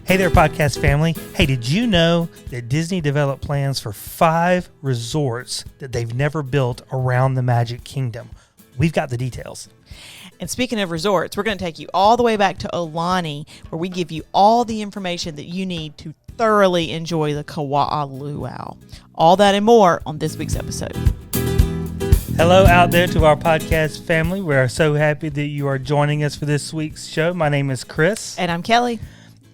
Hey there, podcast family. Hey, did you know that Disney developed plans for 5 resorts that they've never built around the Magic Kingdom? We've got the details. And speaking of resorts, we're going to take you all the way back to Aulani, where we give you all the information that you need to thoroughly enjoy the Ka Wa'a Luau. All that and more on this week's episode. Hello out there to our podcast family. We are so happy that you are joining us for this week's show. My name is Chris. And I'm Kelly.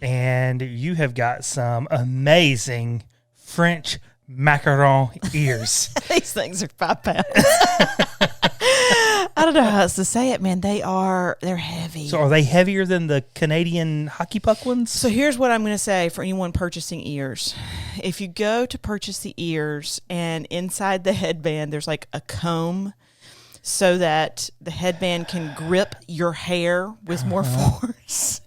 And you have got some amazing French macaron ears. These things are 5 pounds. I don't know how else to say it, man. They're heavy. So are they heavier than the Canadian hockey puck ones? So here's what I'm going to say for anyone purchasing ears. If you go to purchase the ears and inside the headband, there's like a comb so that the headband can grip your hair with more force.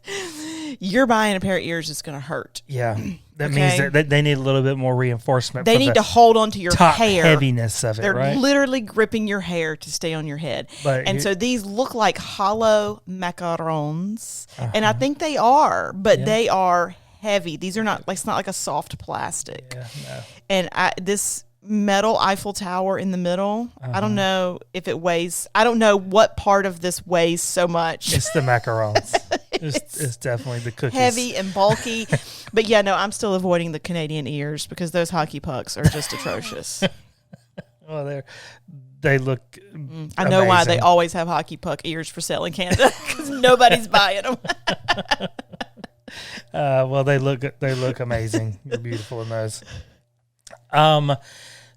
You're buying a pair of ears that's going to hurt. Yeah. That means that they need a little bit more reinforcement. They need to hold on to your top hair. Heaviness of it, They're right? literally gripping your hair to stay on your head. And so these look like hollow macarons. And I think they are, but they are heavy. These are not, like, it's not like a soft plastic. Yeah, no. And this metal Eiffel Tower in the middle, I don't know if it weighs, I don't know what part of this weighs so much. It's the macarons. It's definitely the cookies. Heavy and bulky. But yeah, no, I'm still avoiding the Canadian ears because those hockey pucks are just atrocious. Well, they look I know why they always have hockey puck ears for sale in Canada, because nobody's buying them. Well, they look amazing. They're beautiful in those.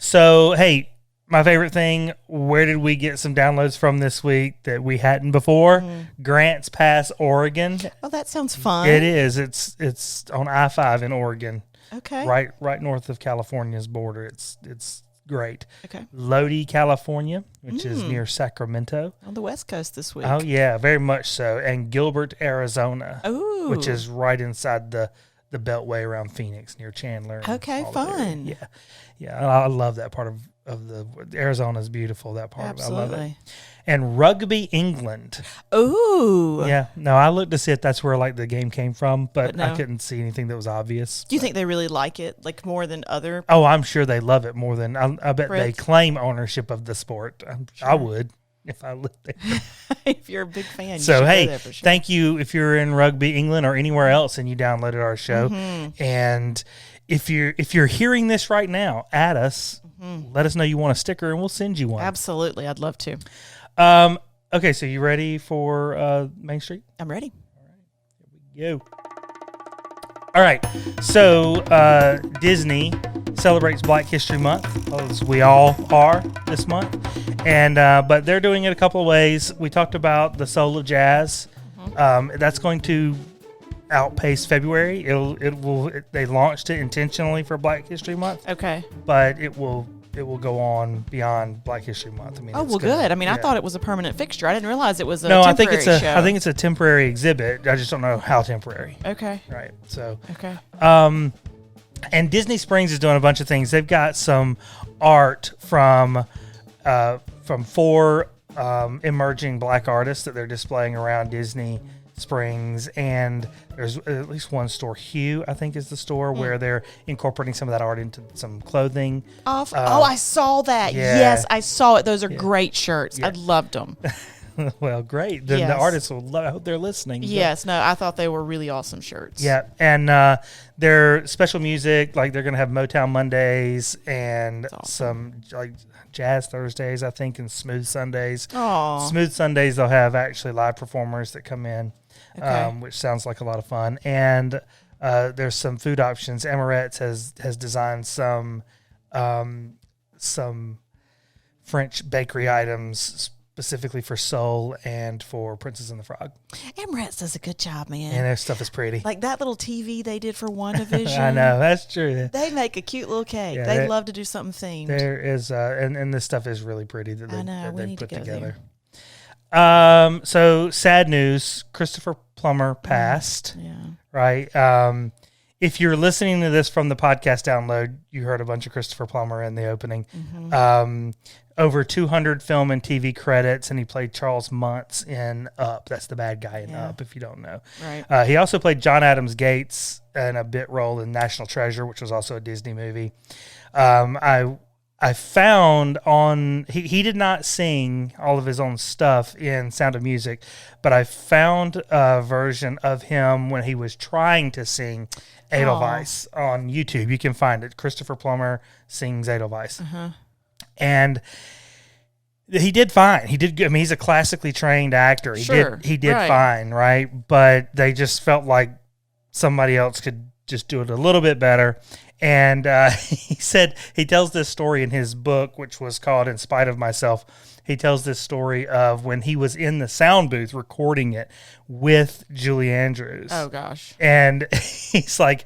So, hey, my favorite thing, where did we get some downloads from this week that we hadn't before? Grants Pass, Oregon. Oh, that sounds fun. It is. It's on I-5 in Oregon. Okay. Right north of California's border. It's great. Okay. Lodi, California, which is near Sacramento. On the West Coast this week. Oh, yeah, very much so. And Gilbert, Arizona, which is right inside the Beltway around Phoenix near Chandler. Okay, fun. Yeah, I love that part of the Arizona is beautiful, that part. Absolutely. I love it. And Rugby, England. Ooh. Yeah. No, I looked to see if that's where like the game came from, but no. I couldn't see anything that was obvious. Do you think they really like it, like more than other? Oh, I'm sure they love it more than I bet Brits? they claim ownership of the sport. I would if I lived there. If you're a big fan, so you should hey, go there for sure. Thank you if you're in Rugby, England, or anywhere else and you downloaded our show. And if you're hearing this right now, add us. Let us know you want a sticker, and we'll send you one. Absolutely, I'd love to. Okay, so you ready for Main Street? I'm ready. All right, here we go. All right, so Disney celebrates Black History Month, as we all are this month, and but they're doing it a couple of ways. We talked about the Soul of Jazz. That's going to outpace February. They launched it intentionally for Black History Month. Okay. But it will go on beyond Black History Month. I mean, oh, well, good. I mean, I thought it was a permanent fixture. I didn't realize it was a temporary temporary show. I think it's a temporary exhibit. I just don't know how temporary. Okay. Right. So. Okay. And Disney Springs is doing a bunch of things. They've got some art from 4 emerging Black artists that they're displaying around Disney Springs, and there's at least one store, Hue, I think is the store, where they're incorporating some of that art into some clothing. I saw that. Yeah. Yes, I saw it. Those are great shirts. Yeah. I loved them. Well, great. The artists will love. I hope they're listening. Yes, no, I thought they were really awesome shirts. Yeah, and their special music, like they're going to have Motown Mondays and some like Jazz Thursdays, I think, and Smooth Sundays. Aww. Smooth Sundays, they'll have actually live performers that come in, which sounds like a lot of fun. And there's some food options. Emirates has designed some French bakery items specifically for Soul and for Princess and the Frog. Emirates does a good job, man. And their stuff is pretty. Like that little TV they did for WandaVision. I know, that's true. They make a cute little cake. Yeah, they love to do something themed. There is, and this stuff is really pretty that they put together. So sad news: Christopher Plummer passed. Yeah. Right. if you're listening to this from the podcast download, you heard a bunch of Christopher Plummer in the opening. Over 200 film and TV credits, and he played Charles Muntz in Up. That's the bad guy in Up, if you don't know. Right. He also played John Adams Gates in a bit role in National Treasure, which was also a Disney movie. I found he did not sing all of his own stuff in Sound of Music, but I found a version of him when he was trying to sing Edelweiss on YouTube. You can find it. Christopher Plummer sings Edelweiss. And he did fine. He did good. I mean, he's a classically trained actor. He did fine, right? But they just felt like somebody else could just do it a little bit better. And he tells this story in his book, which was called In Spite of Myself. He tells this story of when he was in the sound booth recording it with Julie Andrews. Oh, gosh. And he's like,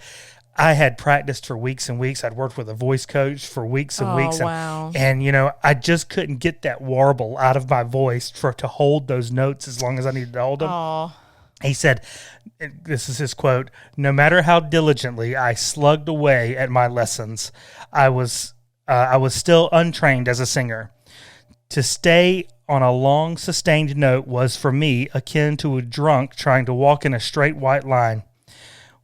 I had practiced for weeks and weeks. I'd worked with a voice coach for weeks and weeks. Wow. And, I just couldn't get that warble out of my voice to hold those notes as long as I needed to hold them. Oh. He said, this is his quote, "No matter how diligently I slugged away at my lessons, I was still untrained as a singer. To stay on a long, sustained note was, for me, akin to a drunk trying to walk in a straight white line.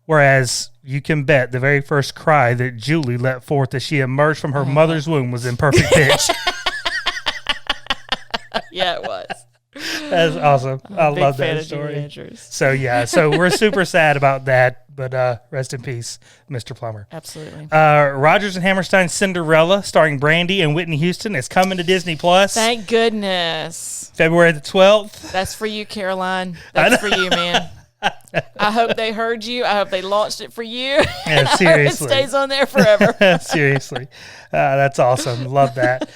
Whereas you can bet the very first cry that Julie let forth as she emerged from her mother's womb was in perfect pitch." Yeah, it was. That's awesome. I love that story. So we're super sad about that, but rest in peace, Mr. Plummer. Absolutely. Rodgers and Hammerstein's Cinderella, starring Brandy and Whitney Houston, is coming to Disney Plus. Thank goodness. February the 12th. That's for you, Caroline. That's for you, man. I hope they heard you. I hope they launched it for you. Yeah, seriously. I hope it stays on there forever. Seriously. That's awesome. Love that.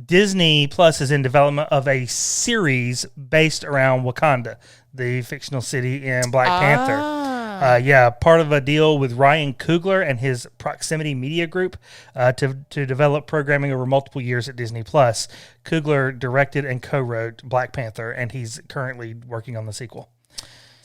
Disney Plus is in development of a series based around Wakanda, the fictional city in Black Panther. Part of a deal with Ryan Coogler and his Proximity Media Group to develop programming over multiple years at Disney Plus. Coogler directed and co-wrote Black Panther, and he's currently working on the sequel.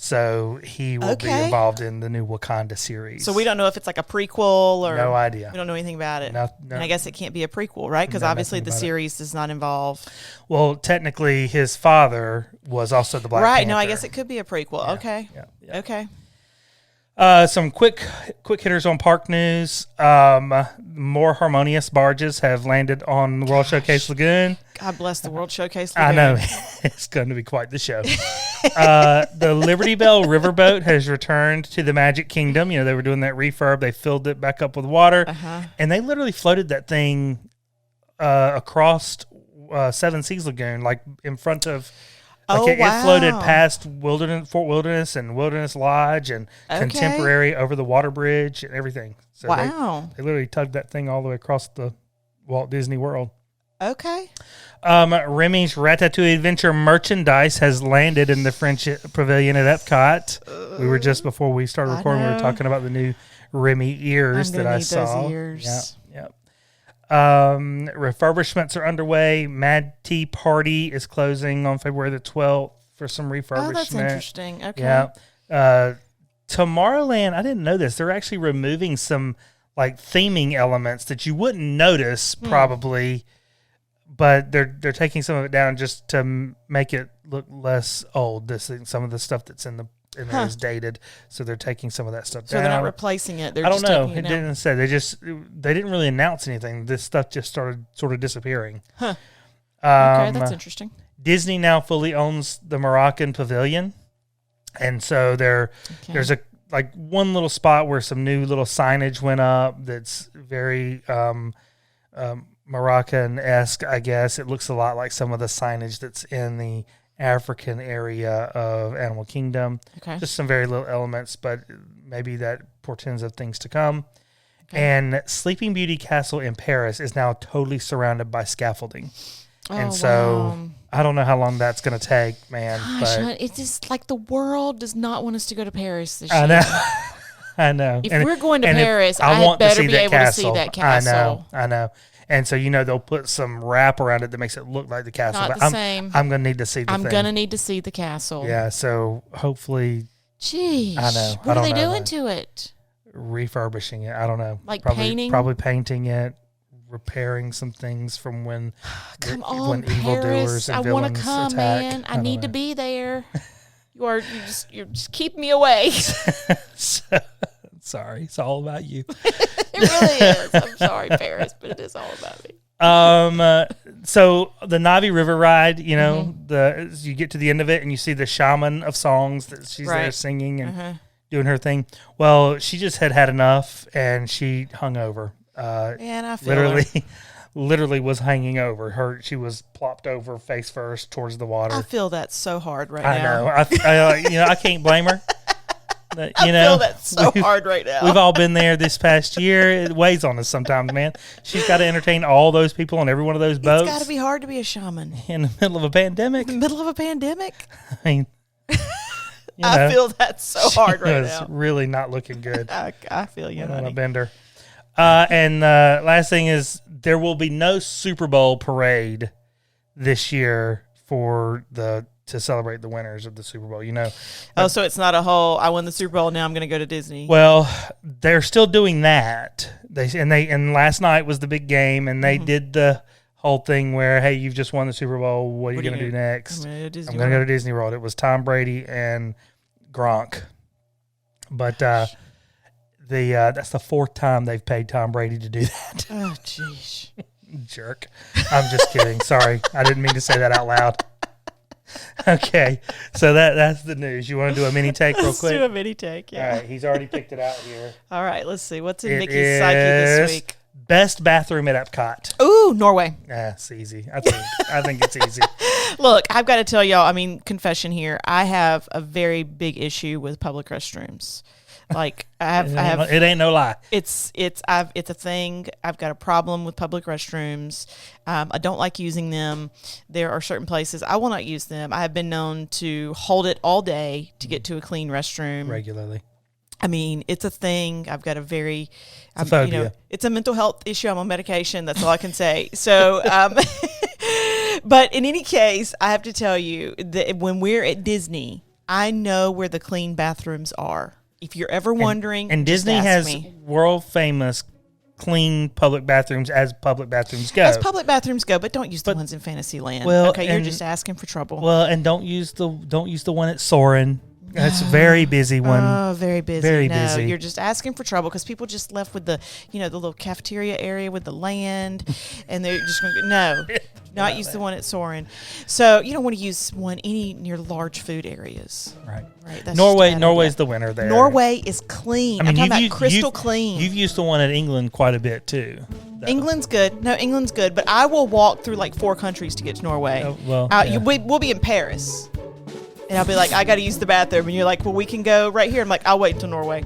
So he will be involved in the new Wakanda series. So we don't know if it's like a prequel or... No idea. We don't know anything about it. No. And I guess it can't be a prequel, right? Because obviously the series does not involve... Well, technically his father was also the Black Panther. Right, no, I guess it could be a prequel. Yeah. Okay. Yeah. Okay. Some quick hitters on park news. More harmonious barges have landed on the World Showcase Lagoon. God bless the World Showcase Lagoon. I know. It's going to be quite the show. The Liberty Bell riverboat has returned to the Magic Kingdom. They were doing that refurb. They filled it back up with water. And they literally floated that thing across Seven Seas Lagoon, like in front of... It floated past Fort Wilderness and Wilderness Lodge and Contemporary over the water bridge and everything. So they literally tugged that thing all the way across the Walt Disney World. Okay. Remy's Ratatouille Adventure merchandise has landed in the French Pavilion at Epcot. We were just before we started recording, we were talking about the new Remy ears that I saw. Those ears. Yep. Refurbishments are underway. Mad Tea Party is closing on February the 12th for some refurbishment. Oh, that's interesting. Okay. Yeah. Tomorrowland, I didn't know this. They're actually removing some like theming elements that you wouldn't notice probably, but they're taking some of it down just to make it look less old. Some of the stuff that's in there is dated, so they're taking some of that stuff down. So they're not replacing it. I don't know. It didn't say. They didn't really announce anything. This stuff just started sort of disappearing. Okay, that's interesting. Disney now fully owns the Moroccan Pavilion, and so there's one little spot where some new little signage went up that's very Moroccan-esque, I guess. It looks a lot like some of the signage that's in the African area of Animal Kingdom. Okay. Just some very little elements, but maybe that portends of things to come. Okay. And Sleeping Beauty Castle in Paris is now totally surrounded by scaffolding. And so I don't know how long that's going to take, man. Gosh, but it's just like the world does not want us to go to Paris this year. I know. I know. If we're going to Paris, I had better be able to see that castle. I know. And so, they'll put some wrap around it that makes it look like the castle. Not the same. I'm going to need to see the thing. I'm going to need to see the castle. Yeah, so hopefully Jeez. I know. What I are they don't know, doing to it? Refurbishing it. I don't know. Like probably, painting? Probably painting it, repairing some things from when Come when on, evildoers Paris. and I want villains to come, attack. man. I don't need to know. be there. You're just keep me away. So, sorry, it's all about you. It really is. I'm sorry, Paris, but it is all about me. So the Navi River ride, you know, Mm-hmm. you get to the end of it and you see the shaman of songs that she's there Right. singing and doing her thing. Well, she just had enough and she hung over. And I feel her. Literally was hanging over. She was plopped over face first towards the water. I feel that so hard right I now. know. I can't blame her. But, I feel that so hard right now. We've all been there this past year. It weighs on us sometimes, man. She's got to entertain all those people on every one of those boats. It's got to be hard to be a shaman In the middle of a pandemic. in the middle of a pandemic. I mean, I feel that so hard right it's now. really not looking good I feel you, on a honey. bender. And last thing is there will be no Super Bowl parade this year to celebrate the winners of the Super Bowl. You know, Oh, so it's not a whole, I won the Super Bowl, now I'm going to go to Disney. well, they're still doing that. And last night was the big game, and they did the whole thing where, hey, you've just won the Super Bowl. What are you going to do next? I'm going to go to Disney. I'm going to go to Disney World. It was Tom Brady and Gronk. But that's the fourth time they've paid Tom Brady to do that. Oh, jeez. Jerk. I'm just kidding. Sorry. I didn't mean to say that out loud. Okay. So that's the news. You want to do a mini take real Let's quick? do a mini take, yeah. All right. He's already picked it out here. All right, let's see. What's in It Mickey's psyche this is week? Best bathroom at Epcot. Ooh, Norway. It's easy. I think it's easy. Look, I've got to tell y'all, I mean, confession here. I have a very big issue with public restrooms. Like I have It ain't no lie. it's a thing. I've got a problem with public restrooms. I don't like using them. There are certain places I will not use them. I have been known to hold it all day to get to a clean restroom Regularly. I mean, it's a thing. I've got a very, phobia. it's a mental health issue. I'm on medication. That's all I can say. So, but in any case, I have to tell you that when we're at Disney, I know where the clean bathrooms are. If you're ever wondering, and just Disney ask has me. world famous clean public bathrooms as public bathrooms go. As public bathrooms go, but don't use the ones in Fantasyland. Well, okay, you're and- just asking for trouble. Well, and don't use the one at Soarin'. That's a very busy one. Oh, very busy. Very no, busy. You're just asking for trouble because people just left with the, the little cafeteria area with the land, and they're just going to not use the one at Soarin'. So you don't want to use one any near large food areas. Right. Right. That's Norway's just a bad idea. the winner there. Norway is clean. I'm talking about crystal clean. You've used the one at England quite a bit too. though. England's good. No, England's good, but I will walk through like 4 countries to get to Norway. Oh, well, yeah. We'll be in Paris. And I'll be like, I got to use the bathroom. And you're like, well, we can go right here. I'm like, I'll wait until Norway.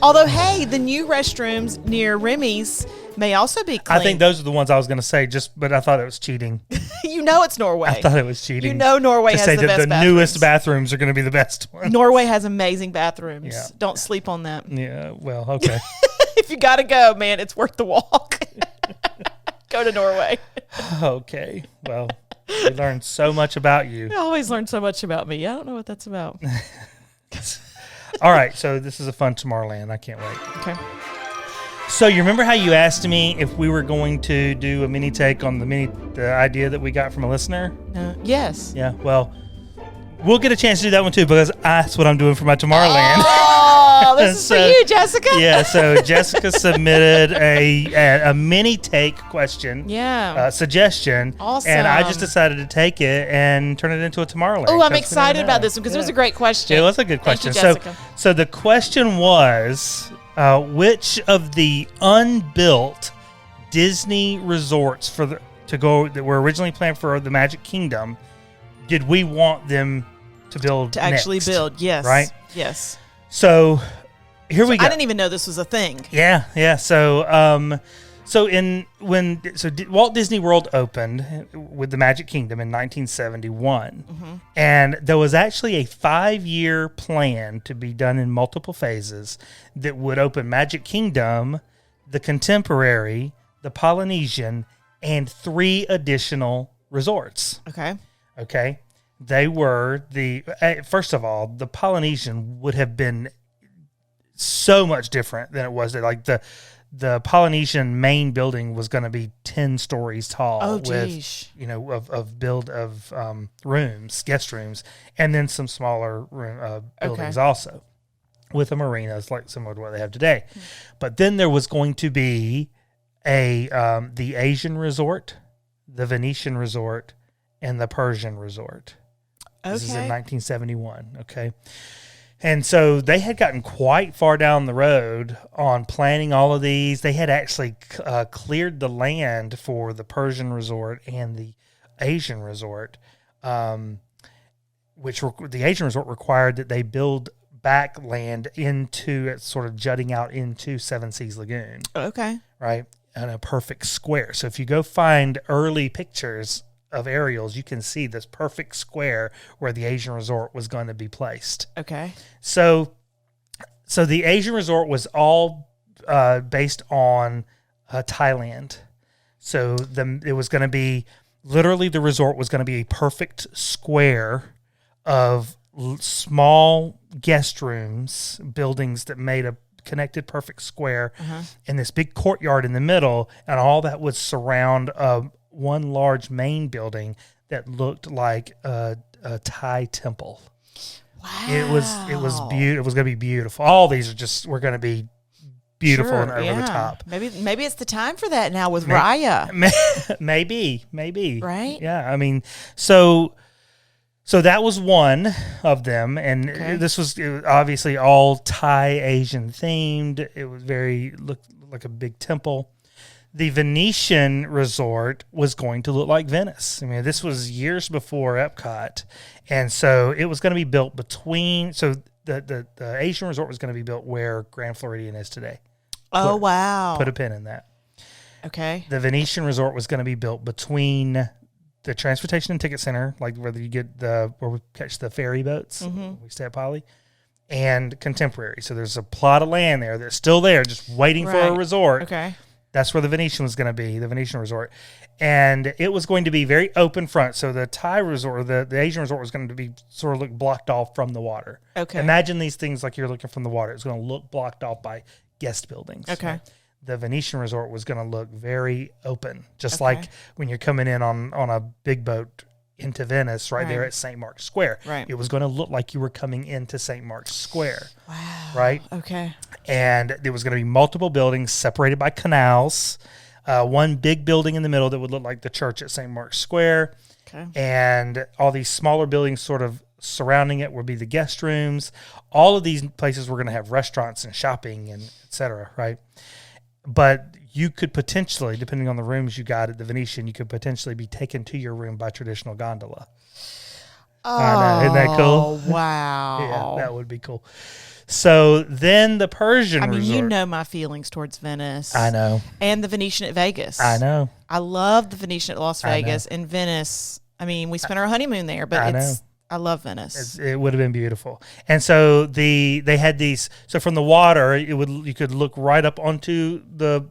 Although, hey, the new restrooms near Remy's may also be clean. I think those are the ones I was going to say, but I thought it was cheating. it's Norway. I thought it was cheating. Norway to has say the that best the newest bathrooms are going to be the best ones. Norway has amazing bathrooms. Yeah. Don't sleep on that. Yeah, well, okay. If you got to go, man, it's worth the walk. Go to Norway. Okay. Well, we learned so much about you. I always learn so much about me. I don't know what that's about. All right, so this is a fun Tomorrowland. I can't wait. Okay. So you remember how you asked me if we were going to do a mini take on the idea that we got from a listener? Yes. Yeah, well, we'll get a chance to do that one too because that's what I'm doing for my Tomorrowland. Oh, this is for you, Jessica. Yeah, so Jessica submitted a mini take question. Yeah. Suggestion. Awesome. And I just decided to take it and turn it into a Tomorrowland. Oh, I'm 'cause we excited never about know. this one because it was Yeah. a great question. It was a good question. Thank you, Jessica. So the question was, which of the unbuilt Disney resorts that were originally planned for the Magic Kingdom did we want them to build to actually next? build, yes. Right? Yes. So here we go. I didn't even know this was a thing. Yeah. So Walt Disney World opened with the Magic Kingdom in 1971, and there was actually a 5-year plan to be done in multiple phases that would open Magic Kingdom, the Contemporary, the Polynesian, and 3 additional resorts. Okay. Okay. They were first of all, the Polynesian would have been so much different than it was. Like the Polynesian main building was going to be 10 stories tall. Oh, with, geez. rooms, guest rooms, and then some smaller buildings also with a marina. It's like similar to what they have today. But then there was going to be the Asian resort, the Venetian resort, and the Persian resort. This is in 1971. Okay. And so they had gotten quite far down the road on planning all of these. They had actually cleared the land for the Persian resort and the Asian resort, which the Asian resort required that they build back land into it, sort of jutting out into Seven Seas Lagoon. Okay. Right? And a perfect square. So if you go find early pictures of aerials, you can see this perfect square where the Asian resort was going to be placed. Okay. So the Asian resort was all based on Thailand. So it was going to be literally, the resort was going to be a perfect square of small guest rooms, buildings that made a connected perfect square, and this big courtyard in the middle, and all that would surround one large main building that looked like a Thai temple. Wow. It was beautiful. It was going to be beautiful. All these were going to be beautiful and over the top. Maybe it's the time for that now with Raya. Maybe. Right? Yeah. I mean, so that was one of them, and it was obviously all Thai Asian themed. It was looked like a big temple. The Venetian resort was going to look like Venice. I mean, this was years before Epcot, and so it was going to be built between. So the Asian resort was going to be built where Grand Floridian is today. Oh, wow! Put a pin in that. Okay. The Venetian resort was going to be built between the transportation and ticket center, like where you get where we catch the ferry boats. We stay at Poly, and Contemporary. So there's a plot of land there that's still there, just waiting for a resort. Okay. That's where the Venetian was going to be, the Venetian resort. And it was going to be very open front. So the Thai resort, the Asian resort was going to be sort of look blocked off from the water. Okay. Imagine these things like you're looking from the water. It's going to look blocked off by guest buildings. Okay. Right? The Venetian resort was going to look very open, just like when you're coming in on a big boat into Venice, right there at St. Mark's Square. Right. It was going to look like you were coming into St. Mark's Square. Wow. Right? Okay. And there was going to be multiple buildings separated by canals. One big building in the middle that would look like the church at St. Mark's Square. Okay. And all these smaller buildings sort of surrounding it would be the guest rooms. All of these places were going to have restaurants and shopping and et cetera, right? But you could potentially, depending on the rooms you got at the Venetian, you could potentially be taken to your room by traditional gondola. Oh, I know. Isn't that cool? Wow. Yeah, that would be cool. So then the Persian resort. You know my feelings towards Venice. I know. And the Venetian at Vegas. I know. I love the Venetian at Las Vegas and Venice. I mean, we spent our honeymoon there, but I love Venice. It would have been beautiful. And so they had these. So from the water, you could look right up onto the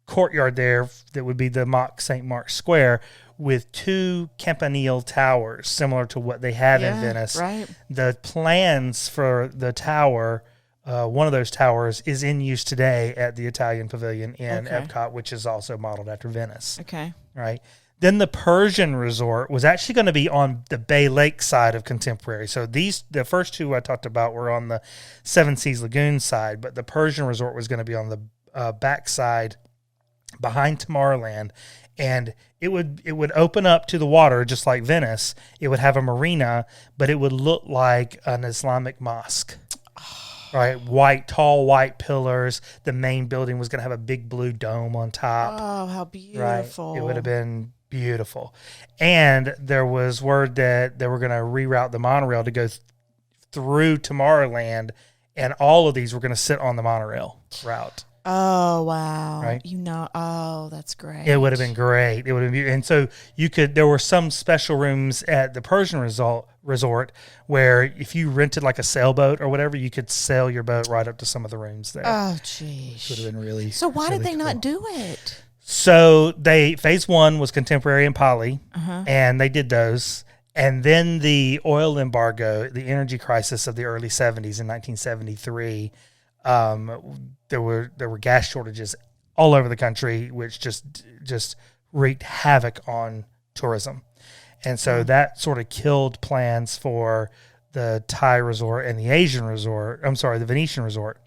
courtyard there. That would be the mock St. Mark's Square with two campanile towers, similar to what they have in Venice. Right. The plans for the tower, one of those towers, is in use today at the Italian Pavilion in Epcot, which is also modeled after Venice. Okay. Right. Then the Persian resort was actually going to be on the Bay Lake side of Contemporary. So the first two I talked about were on the Seven Seas Lagoon side, but the Persian resort was going to be on the back side behind Tomorrowland. And it would open up to the water just like Venice. It would have a marina, but it would look like an Islamic mosque. Right, tall white pillars. The main building was going to have a big blue dome on top. Oh, how beautiful. Right. It would have been beautiful. And there was word that they were going to reroute the monorail to go through Tomorrowland, and all of these were going to sit on the monorail route. Oh, wow. Right? That's great. It would have been great. It would have been, and so there were some special rooms at the Persian resort where if you rented like a sailboat or whatever, you could sail your boat right up to some of the rooms there. Oh, geez. Which would have been really. So why really did they cool. not do it? So phase one was contemporary and poly, and they did those. And then the oil embargo, the energy crisis of the early 70s in 1973, there were gas shortages all over the country, which just wreaked havoc on tourism. And so that sort of killed plans for the Thai resort and the Asian resort. I'm sorry, the Venetian resort.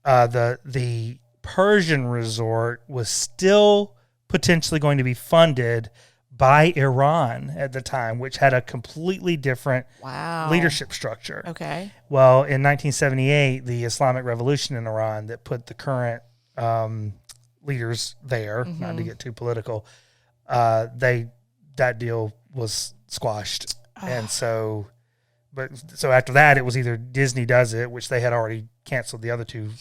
The Persian resort was still potentially going to be funded by Iran at the time, which had a completely different leadership structure. Okay. Well, in 1978, the Islamic Revolution in Iran that put the current leaders there, not to get too political, that deal was squashed. And so after that, it was either Disney does it, which they had already canceled the other two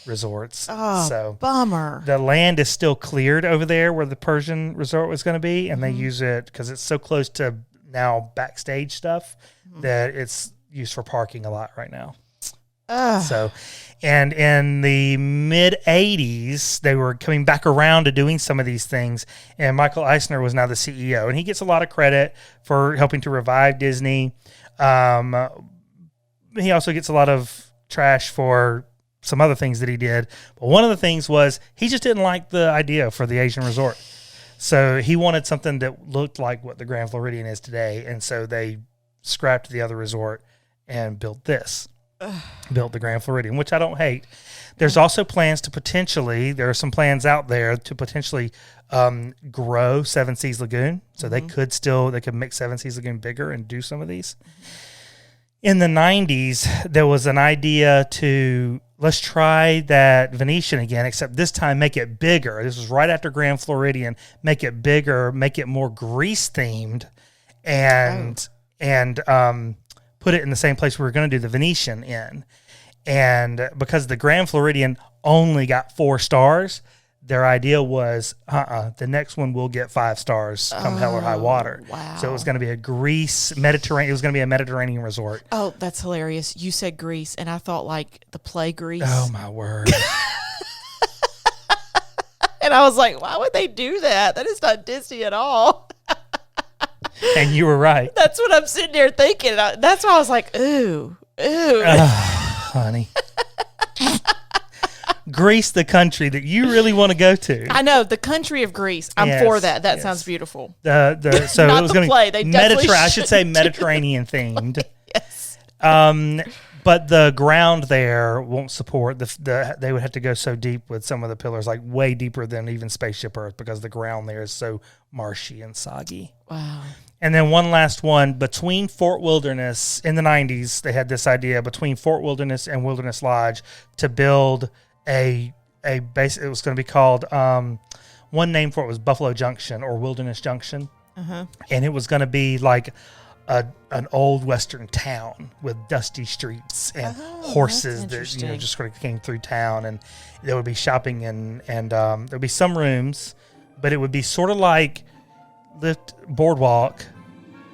resorts. Oh, so bummer. The land is still cleared over there where the Persian resort was going to be, and they use it because it's so close to now backstage stuff that it's used for parking a lot right now. So, and in the mid 80s, they were coming back around to doing some of these things, and Michael Eisner was now the CEO, and he gets a lot of credit for helping to revive Disney. He also gets a lot of trash for some other things that he did. But one of the things was he just didn't like the idea for the Asian resort. So he wanted something that looked like what the Grand Floridian is today. And so they scrapped the other resort and built this. Built the Grand Floridian, which I don't hate. There's also plans to there are some plans out there to potentially grow Seven Seas Lagoon. So they could make Seven Seas Lagoon bigger and do some of these. In the 90s, there was an idea to let's try that Venetian again, except this time make it bigger. This was right after Grand Floridian. Make it bigger, make it more Greece themed, and put it in the same place we were going to do the Venetian in. And because the Grand Floridian only got 4 stars, their idea was, the next one will get 5 stars come hell or high water. Wow. So it was going to be a Greece, Mediterranean. It was going to be a Mediterranean resort. Oh, that's hilarious. You said Greece, and I thought like the play Greece. Oh, my word. And I was like, why would they do that? That is not Disney at all. And you were right. That's what I'm sitting there thinking. That's why I was like, ooh. Honey. Greece, the country that you really want to go to. I know, the country of Greece. I'm for that. That sounds beautiful. So Not it was going play. to be I should say Mediterranean themed. Yes. But the ground there won't support they would have to go so deep with some of the pillars, like way deeper than even Spaceship Earth, because the ground there is so marshy and soggy. Wow. And then one last one, between Fort Wilderness in the 90s, they had this idea between Fort Wilderness and Wilderness Lodge to build a base. It was going to be called, one name for it was Buffalo Junction or Wilderness Junction. And it was going to be like an old Western town with dusty streets and horses that just sort of came through town, and there would be shopping and there would be some rooms, but it would be sort of like lift Boardwalk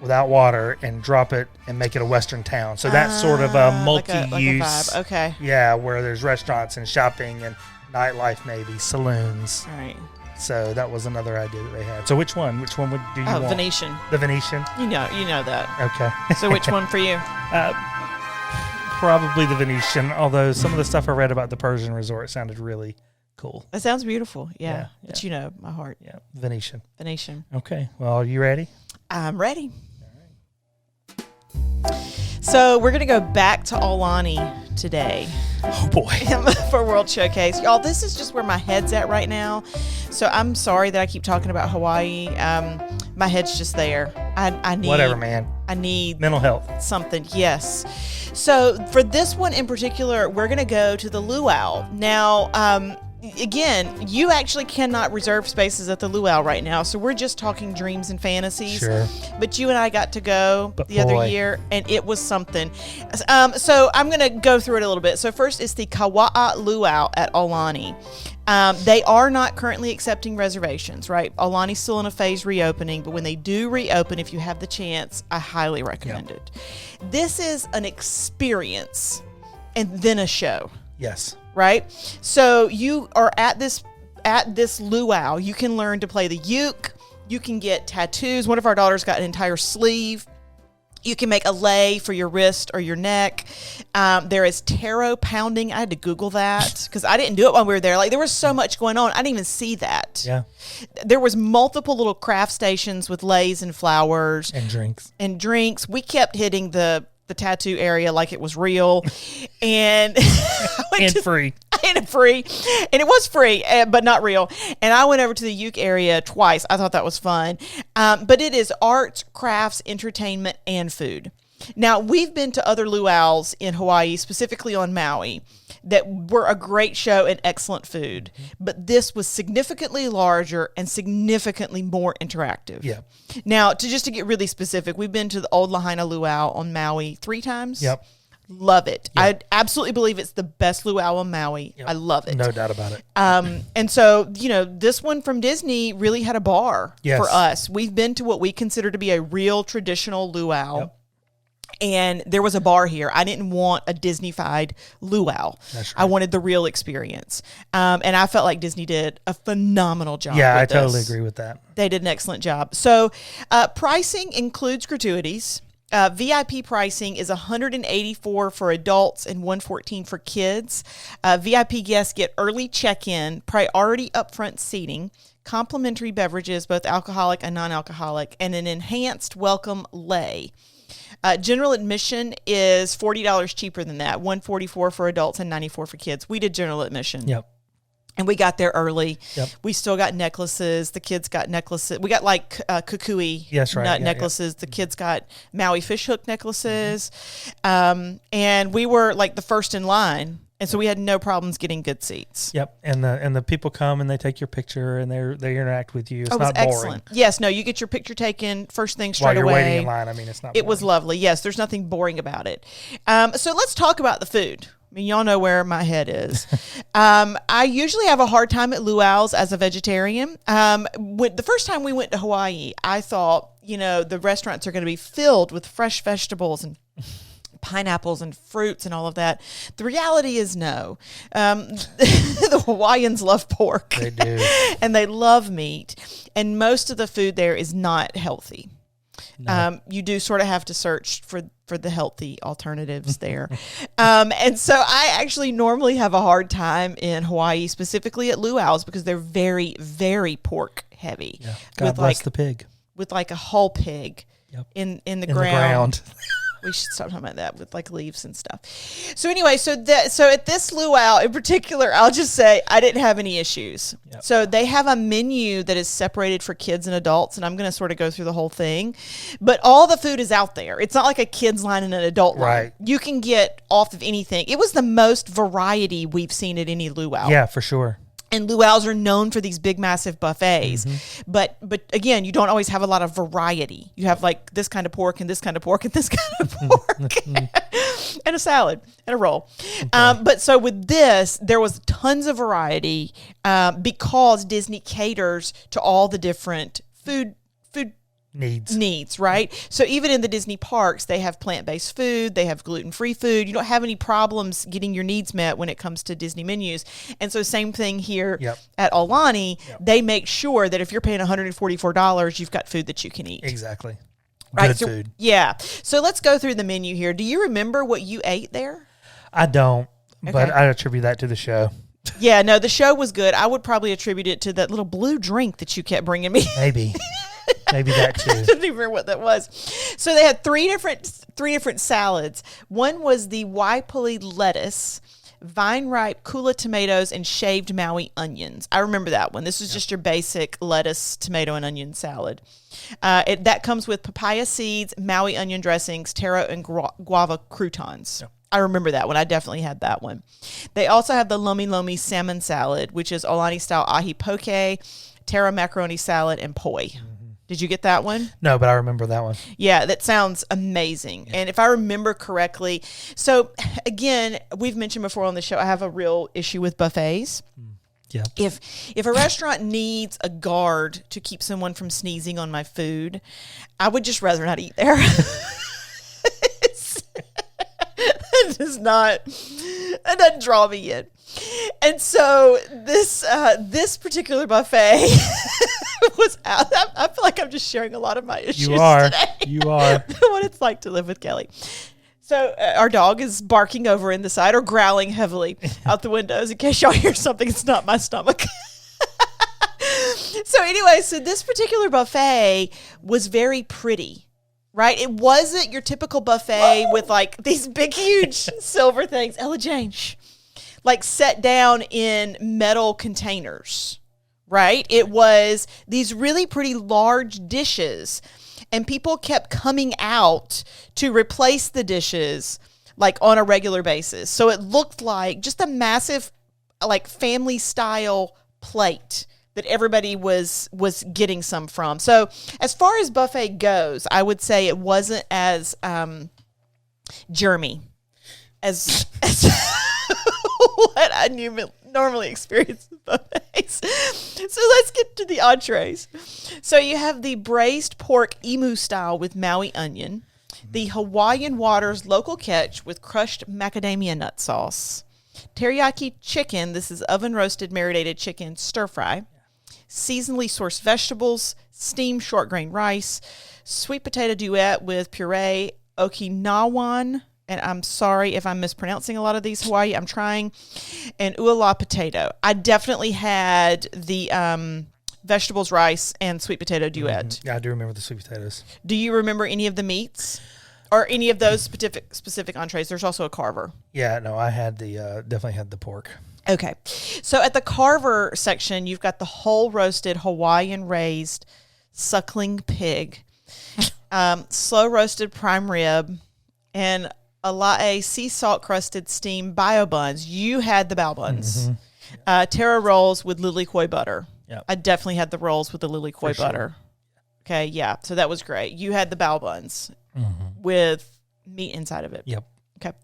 without water and drop it and make it a Western town. So that's sort of a multi-use, like a vibe. Okay. Yeah, where there's restaurants and shopping and nightlife, maybe saloons. All right. So that was another idea that they had. So which one do you want? Venetian. The Venetian? You know that. Okay. So which one for you? Probably the Venetian, although some of the stuff I read about the Persian resort sounded really cool. That sounds beautiful. Yeah. Yeah. But my heart. Yeah, Venetian. Okay. Well, are you ready? I'm ready. So we're going to go back to Aulani today. Oh, boy. For World Showcase. Y'all, this is just where my head's at right now. So I'm sorry that I keep talking about Hawaii. My head's just there. I need... Whatever, man. I need... mental health. Something, yes. So for this one in particular, we're going to go to the Luau. Now, again, you actually cannot reserve spaces at the Luau right now, so we're just talking dreams and fantasies. Sure. But you and I got to go other year, and it was something. So I'm going to go through it a little bit. So first is the Ka Wa'a Luau at Aulani. They are not currently accepting reservations, right? Aulani's still in a phase reopening, but when they do reopen, if you have the chance, I highly recommend it. This is an experience and then a show. Yes. Right? So you are at this at this luau, you can learn to play the uke. You can get tattoos. One of our daughters got an entire sleeve. You can make a lei for your wrist or your neck. There is taro pounding. I had to Google that because I didn't do it while we were there. Like, there was so much going on. I didn't even see that. Yeah. There was multiple little craft stations with leis and flowers. And drinks. We kept hitting the tattoo area like it was real. And Free. And free. And it was free, but not real. And I went over to the uke area twice. I thought that was fun. But it is arts, crafts, entertainment, and food. Now, we've been to other luau's in Hawaii, specifically on Maui, that were a great show and excellent food. But this was significantly larger and significantly more interactive. Yeah. Now, to get really specific, we've been to the Old Lahaina Luau on Maui 3 times. Yep. Love it. Yep. I absolutely believe it's the best luau on Maui. Yep. I love it. No doubt about it. And so, this one from Disney really had a bar Yes. for us. We've been to what we consider to be a real traditional luau. Yep. And there was a bar here. I didn't want a Disney-fied luau. That's right. I wanted the real experience. And I felt like Disney did a phenomenal job. Yeah, I with totally this. agree with that. They did an excellent job. So pricing includes gratuities. VIP pricing is $184 for adults and $114 for kids. VIP guests get early check-in, priority upfront seating, complimentary beverages, both alcoholic and non-alcoholic, and an enhanced welcome lei. General admission is $40 cheaper than that, $144 for adults and $94 for kids. We did general admission. Yep. And we got there early. Yep. We still got necklaces. The kids got necklaces. We got like kukui Yes, right. nut necklaces. The kids got Maui fish hook necklaces. And we were like the first in line. And so we had no problems getting good seats. Yep. And the people come and they take your picture and they interact with you. It's It was not boring. excellent. Yes, no, you get your picture taken first thing straight While you're away. waiting in line, I mean, it's not It was boring. lovely. Yes, there's nothing boring about it. So let's talk about the food. I mean, y'all know where my head is. I usually have a hard time at luau's as a vegetarian. The first time we went to Hawaii, I thought, the restaurants are going to be filled with fresh vegetables and pineapples and fruits and all of that. The reality is no. The Hawaiians love pork. They do. And they love meat. And most of the food there is not healthy. No. You do sort of have to search for the healthy alternatives there. And so I actually normally have a hard time in Hawaii, specifically at luau's, because they're very, very pork heavy. Yeah. God bless the pig. With like a whole pig Yep. in the ground. We should stop talking about that with like leaves and stuff. So anyway, so at this luau in particular, I'll just say I didn't have any issues. Yep. So they have a menu that is separated for kids and adults, and I'm going to sort of go through the whole thing. But all the food is out there. It's not like a kid's line and an adult line. Right. You can get off of anything. It was the most variety we've seen at any luau. Yeah, for sure. And luau's are known for these big, massive buffets. Mm-hmm. But again, you don't always have a lot of variety. You have like this kind of pork and this kind of pork and this kind of pork and a salad and a roll. Okay. But so with this, there was tons of variety because Disney caters to all the different food needs, right? So even in the Disney parks, they have plant-based food, they have gluten-free food. You don't have any problems getting your needs met when it comes to Disney menus. And so same thing here at Aulani, they make sure that if you're paying $144, you've got food that you can eat. Exactly. Right? Good So, food. yeah. So let's go through the menu here. Do you remember what you ate there? I don't, but Okay. I attribute that to the show. Yeah, no, the show was good. I would probably attribute it to that little blue drink that you kept bringing me. Maybe. Maybe that too. I don't even remember what that was. So they had three different salads. One was the Waipuli lettuce, vine ripe kula tomatoes, and shaved Maui onions. I remember that one. This was just your basic lettuce, tomato, and onion salad. That comes with papaya seeds, Maui onion dressings, taro, and guava croutons. Yep. I remember that one. I definitely had that one. They also have the lomi lomi salmon salad, which is Aulani style ahi poke, taro macaroni salad, and poi. Did you get that one? No, but I remember that one. Yeah, that sounds amazing. Yeah. And if I remember correctly, so again, we've mentioned before on the show, I have a real issue with buffets. Yeah. If a restaurant needs a guard to keep someone from sneezing on my food, I would just rather not eat there. It doesn't draw me in. And so this particular buffet was out. I feel like I'm just sharing a lot of my issues today. You are. What it's like to live with Kelly. So our dog is barking over in the side or growling heavily out the windows. In case y'all hear something, it's not my stomach. So anyway, so this particular buffet was very pretty, right? It wasn't your typical buffet with like these big, huge silver things. Ella Jane, like set down in metal containers, right? It was these really pretty large dishes, and people kept coming out to replace the dishes like on a regular basis. So it looked like just a massive like family style plate that everybody was getting some from. So as far as buffet goes, I would say it wasn't as germy as what I normally experience with buffets. So let's get to the entrees. So you have the braised pork emu style with Maui onion, the Hawaiian Waters local catch with crushed macadamia nut sauce, teriyaki chicken, this is oven roasted marinated chicken stir fry, seasonally sourced vegetables, steamed short grain rice, sweet potato duet with puree, Okinawan, and I'm sorry if I'm mispronouncing a lot of these Hawaii, I'm trying, and uala potato. I definitely had the vegetables, rice, and sweet potato duet. Mm-hmm. Yeah, I do remember the sweet potatoes. Do you remember any of the meats? Or any of those specific entrees? There's also a carver. Yeah, no, I had definitely had the pork. Okay. So at the carver section, you've got the whole roasted Hawaiian raised suckling pig, slow roasted prime rib, and alae sea salt crusted steamed bio buns. You had the bao buns. Mm-hmm. Tara rolls with lily koi butter. Yep. I definitely had the rolls with the lily koi For butter. Sure. Okay, yeah. So that was great. You had the bao buns with meat inside of it. Yep. Okay.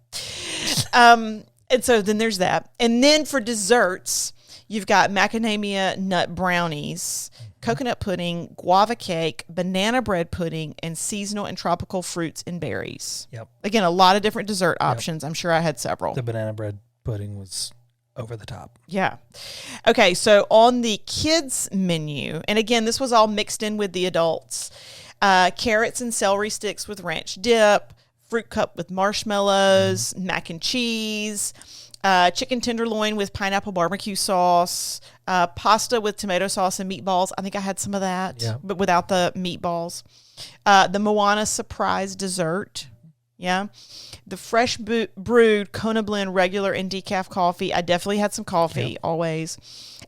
And so then there's that. And then for desserts, you've got macadamia nut brownies, coconut pudding, guava cake, banana bread pudding, and seasonal and tropical fruits and berries. Yep. Again, a lot of different dessert options. I'm sure I had several. The banana bread pudding was over the top. Yeah. Okay, so on the kids menu, and again, this was all mixed in with the adults, carrots and celery sticks with ranch dip, fruit cup with marshmallows, mac and cheese, chicken tenderloin with pineapple barbecue sauce, pasta with tomato sauce and meatballs. I think I had some of that, but without the meatballs. The Moana surprise dessert. Yeah. The fresh brewed Kona blend regular and decaf coffee. I definitely had some coffee always.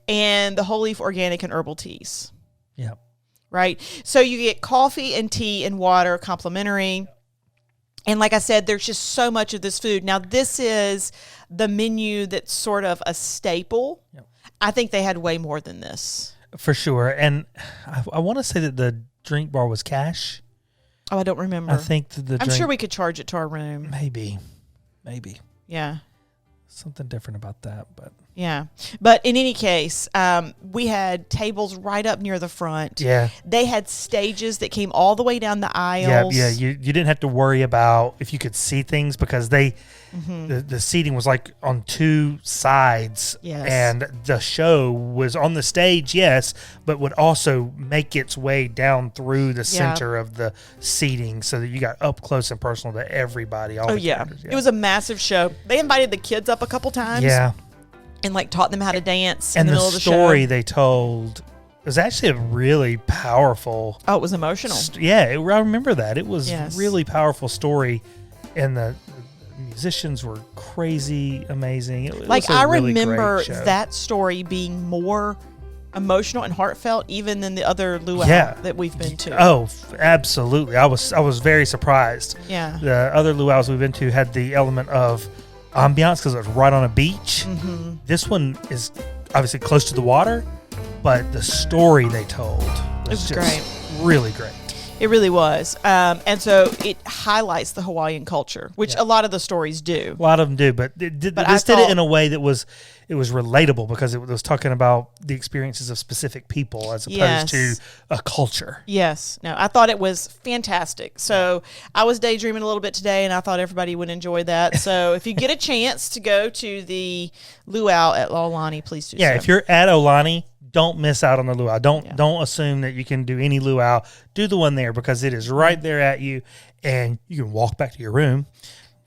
And the whole leaf organic and herbal teas. Yeah. Right. So you get coffee and tea and water complimentary. And like I said, there's just so much of this food. Now, this is the menu that's sort of a staple. Yep. I think they had way more than this. For sure. And I want to say that the drink bar was cash. Oh, I don't remember. I think I'm sure we could charge it to our room. Maybe. Yeah. Something different about that, but. Yeah. But in any case, we had tables right up near the front. Yeah. They had stages that came all the way down the aisles. Yeah. You didn't have to worry about if you could see things because the seating was like on two sides. Yes. And the show was on the stage, yes, but would also make its way down through the center of the seating so that you got up close and personal to everybody. All the characters. It was a massive show. They invited the kids up a couple times. Yeah. And like taught them how to dance in the middle of the show. And the story they told was actually a really powerful. Oh, it was emotional. I remember that. It was really powerful story, and the musicians were crazy, amazing. It was I really remember great show. that story being more emotional and heartfelt even than the other luau that we've been to. Oh, absolutely. I was very surprised. Yeah. The other luau's we've been to had the element of ambiance because it was right on a beach. Mm-hmm. This one is obviously close to the water, but the story they told was just great. Really great. It really was. And so it highlights the Hawaiian culture, which a lot of the stories do. A lot of them do, but this did it in a way that was relatable because it was talking about the experiences of specific people as opposed to a culture. Yes. No, I thought it was fantastic. So I was daydreaming a little bit today, and I thought everybody would enjoy that. So if you get a chance to go to the luau at Aulani, please do so. Yeah, if you're at Aulani, don't miss out on the luau. Don't assume that you can do any luau. Do the one there because it is right there at you, and you can walk back to your room.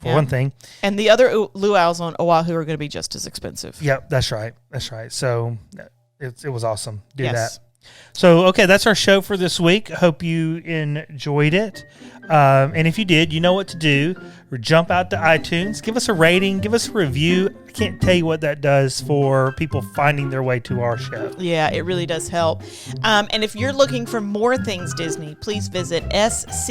For one thing. And the other luau's on Oahu are going to be just as expensive. Yep, that's right. That's right. So it was awesome. Do that. So, okay, that's our show for this week. Hope you enjoyed it. And if you did, you know what to do. Jump out to iTunes, give us a rating, give us a review. I can't tell you what that does for people finding their way to our show. Yeah, it really does help. And if you're looking for more things Disney, please visit scfadp.com.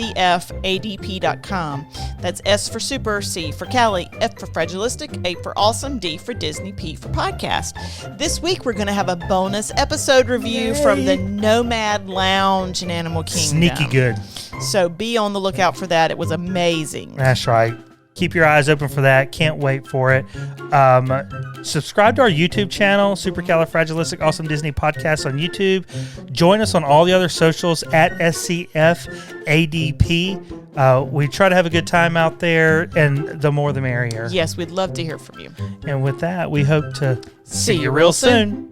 That's S for super, C for Kelli, F for fragilistic, A for awesome, D for Disney, P for podcast. This week we're going to have a bonus episode review from the Nomad Lounge in Animal Kingdom. Sneaky good. So be on the lookout for that. It was amazing. That's right. Keep your eyes open for that. Can't wait for it. Subscribe to our YouTube channel, Supercalifragilistic Disney Podcast on YouTube. Join us on all the other socials at SCFADP. We try to have a good time out there, and the more the merrier. Yes, we'd love to hear from you. And with that, we hope to see you real soon.